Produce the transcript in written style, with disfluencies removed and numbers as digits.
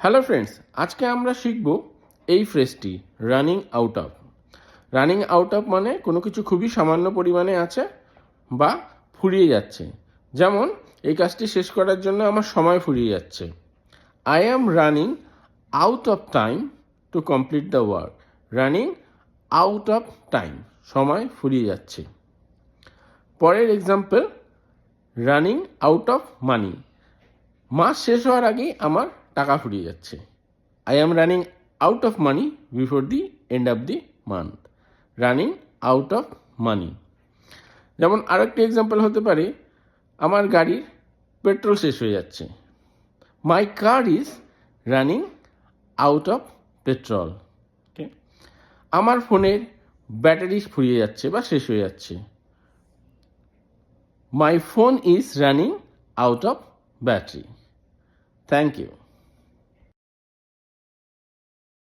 Hello friends, আজকে আমরা শিখব এই ফ্রেজটি running out of. Running out of মানে কোনো কিছু খুবই সামান্য পরিমাণে আছে বা ফুরিয়ে যাচ্ছে। যেমন এই কাজটি শেষ করার জন্য আমার সময় ফুরিয়ে যাচ্ছে। I am running out of time to complete the work. Running out of time, সময় ফুরিয়ে যাচ্ছে। পরের example, running out of money. মাস শেষ হওয়ার আগেই আমার টাকা ফুরিয়ে যাচ্ছে। I am running out of money before the end of the month. Running out of money. যেমন আরেকটি এক্সাম্পল হতে পারে, আমার গাড়ির পেট্রোল শেষ হয়ে যাচ্ছে। My car is running out of petrol. Okay, আমার ফোনের ব্যাটারি ফুরিয়ে যাচ্ছে বা শেষ হয়ে যাচ্ছে। My phone is running out of battery. Thank you.